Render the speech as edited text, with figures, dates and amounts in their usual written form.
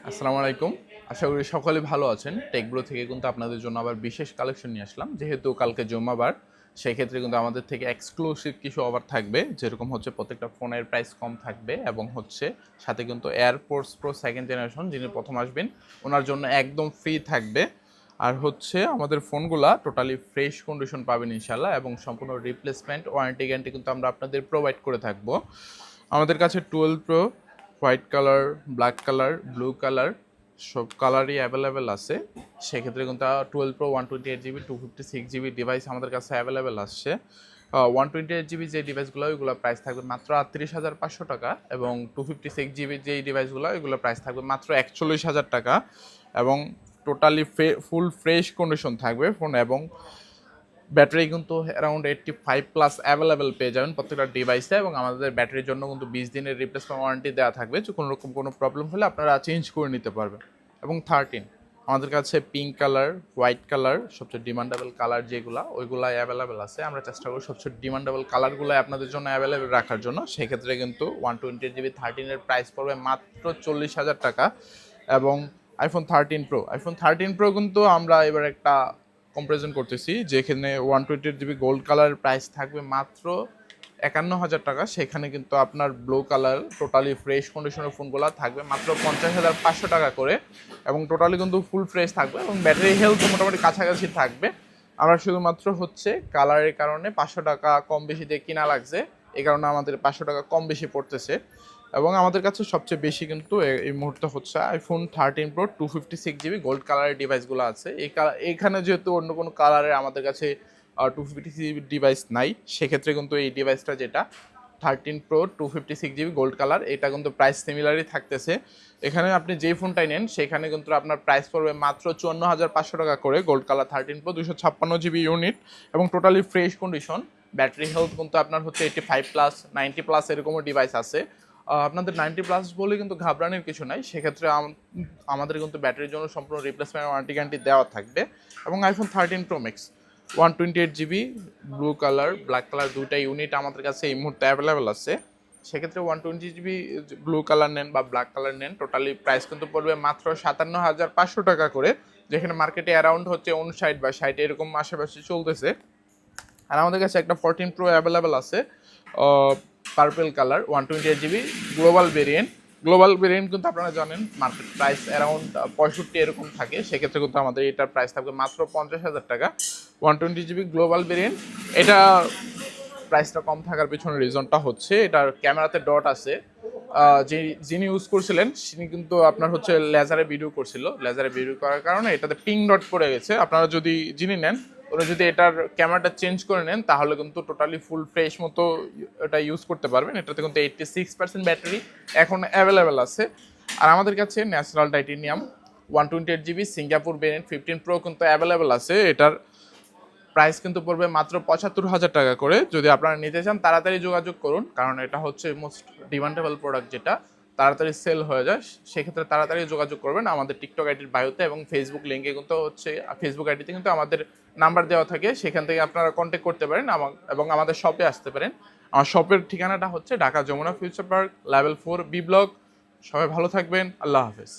আসসালামু আলাইকুম। আশা করি সকলে ভালো আছেন। টেকব্রো থেকে কিন্তু আপনাদের জন্য আবার বিশেষ কালেকশন নিয়ে আসলাম। যেহেতু কালকে জুম্মাবার, সেক্ষেত্রে কিন্তু আমাদের থেকে এক্সক্লুসিভ কিছু অফার থাকবে। যেরকম হচ্ছে প্রত্যেকটা ফোনের প্রাইস কম থাকবে এবং হচ্ছে সাথে কিন্তু এয়ারপোর্টস প্রো সেকেন্ড জেনারেশন যিনি প্রথম আসবেন ওনার জন্য একদম ফ্রি থাকবে। আর হচ্ছে আমাদের ফোনগুলা টোটালি ফ্রেশ কন্ডিশন পাবেন ইনশাল্লাহ এবং সম্পূর্ণ রিপ্লেসমেন্ট ওয়ারেন্টি গ্যারান্টি কিন্তু আমরা আপনাদের প্রোভাইড করে থাকবো। আমাদের কাছে 12 pro white colour, black colour, blue colour সব কালারই অ্যাভেলেবেল আছে। সেক্ষেত্রে কিন্তু 12 প্রো 128 জিবি 256 জিবি ডিভাইস আমাদের কাছে অ্যাভেলেবেল আসছে। 128 জিবি যে ডিভাইসগুলো ওইগুলো প্রাইস থাকবে মাত্র 38,500 টাকা এবং 256 জিবি যেই ডিভাইসগুলো ওইগুলো প্রাইস থাকবে মাত্র 41,000 টাকা এবং টোটালি ফুল ফ্রেশ কন্ডিশন থাকবে ফোন এবং ব্যাটারি কিন্তু অ্যারাউন্ড 85+ অ্যাভেলেবেল পেয়ে যাবেন প্রত্যেকটা ডিভাইসে এবং আমাদের ব্যাটারির জন্য কিন্তু 20 দিনের রিপ্লেসমেন্ট ওয়ারেন্টি দেওয়া থাকবে, যে কোনো রকম কোনো প্রবলেম হলে আপনারা চেঞ্জ করে নিতে পারবেন। এবং 13 আমাদের কাছে পিঙ্ক কালার, হোয়াইট কালার সবচেয়ে ডিমান্ডেবল কালার যেগুলো ওইগুলো অ্যাভেলেবেল আছে। আমরা চেষ্টা করি সবচেয়ে ডিমান্ডেবল কালারগুলো আপনাদের জন্য অ্যাভেলেবেল রাখার জন্য। সেক্ষেত্রে কিন্তু 128 জিবি 13-এর প্রাইস পড়বে মাত্র 40,000 টাকা এবং আইফোন 13 প্রো কিন্তু আমরা এবার একটা কম্পারিজন করতেছি, যেখানে 128 জিবি গোল্ড কালার প্রাইস থাকবে মাত্র 51,000 টাকা। সেখানে কিন্তু আপনার ব্লু কালার টোটালি ফ্রেশ কন্ডিশনের ফোনগুলো থাকবে মাত্র 50,500 টাকা করে এবং টোটালি কিন্তু ফুল ফ্রেশ থাকবে এবং ব্যাটারি হেলথ মোটামুটি কাছাকাছি থাকবে। আমরা শুধুমাত্র হচ্ছে কালারের কারণে 500 টাকা কম বেশি দিয়ে কিনা লাগছে, এই কারণে আমাদের 500 টাকা কম বেশি পড়তেছে। এবং আমাদের কাছে সবচেয়ে বেশি কিন্তু এই মুহূর্তে হচ্ছে iPhone 13 Pro 256 জিবি গোল্ড কালারের ডিভাইসগুলো আছে। এইখানে যেহেতু অন্য কোনো কালারের আমাদের কাছে 256 জিবি ডিভাইস নাই, সেক্ষেত্রে কিন্তু এই ডিভাইসটা যেটা 13 Pro 256 জিবি গোল্ড কালার, এটা কিন্তু প্রাইস সিমিলারই থাকতেছে। এখানে আপনি যেই ফোনটাই নেন সেখানে কিন্তু আপনার প্রাইস পড়বে মাত্র 54,500 টাকা করে। Gold colour 13 Pro 256 GB unit এবং totally fresh condition. Battery health কিন্তু আপনার হচ্ছে 85+, 90+ এরকমও ডিভাইস আছে। আপনাদের 90+ বলে কিন্তু ঘাবড়ানোর কিছু নাই। সেক্ষেত্রে আমাদের কিন্তু ব্যাটারির জন্য সম্পূর্ণ রিপ্লেসমেন্ট ওয়ারেন্টি গ্যারান্টি দেওয়া থাকবে। এবং iPhone 13 Pro Max 128 GB blue colour, black colour দুইটা ইউনিট আমাদের কাছে এই মুহূর্তে অ্যাভেলেবেল আছে। সেক্ষেত্রে 120 জিবি ব্লু কালার নেন বা ব্ল্যাক কালার নেন, টোটালি প্রাইস কিন্তু পড়বে মাত্র 57,500 টাকা করে, যেখানে মার্কেটে অ্যারাউন্ড হচ্ছে 59 বা 60 এরকম আশেপাশে চলতেছে। আর আমাদের কাছে একটা 14 Pro অ্যাভেলেবেল আছে purple colour 128 GB global variant কিন্তু আপনারা জানেন মার্কেট প্রাইস অ্যারাউন্ড 65 এরকম থাকে। সেক্ষেত্রে কিন্তু আমাদের এটার প্রাইস থাকবে মাত্র 50,000 টাকা। 120 জিবি গ্লোবাল ভেরিয়েন্ট, এটা প্রাইসটা কম থাকার পিছনে রিজনটা হচ্ছে এটার ক্যামেরাতে ডট আছে। যিনি ইউজ করছিলেন তিনি কিন্তু আপনার হচ্ছে লেজারে ভিডিও করার কারণে এটাতে পিং ডট পড়ে গেছে। আপনারা যদি যিনি নেন ওরা যদি এটার ক্যামেরাটা চেঞ্জ করে নেন তাহলে কিন্তু টোটালি ফুল ফ্রেশ মতো এটা ইউজ করতে পারবেন। এটাতে কিন্তু 86% ব্যাটারি এখন অ্যাভেলেবেল আছে। আর আমাদের কাছে natural titanium 128 GB Singapore variant 15 Pro কিন্তু অ্যাভেলেবেল আছে। এটার প্রাইস কিন্তু পড়বে মাত্র 75,000 টাকা করে। যদি আপনারা নিতে চান তাড়াতাড়ি যোগাযোগ করুন, কারণ এটা হচ্ছে মোস্ট ডিমান্ডেবল প্রোডাক্ট, যেটা তাড়াতাড়ি সেল হয়ে যায়। সেক্ষেত্রে তাড়াতাড়ি যোগাযোগ করবেন আমাদের টিকটক আইডির বায়োতে এবং ফেসবুক লিঙ্কে কিন্তু হচ্ছে ফেসবুক আইডিতে কিন্তু আমাদের নাম্বার দেওয়া থাকে, সেখান থেকে আপনারা কন্ট্যাক্ট করতে পারেন এবং আমাদের শপে আসতে পারেন। আমার শপের ঠিকানাটা হচ্ছে Dhaka Jamuna future park, level 4 B block. সবাই ভালো থাকবেন, আল্লাহ হাফেজ।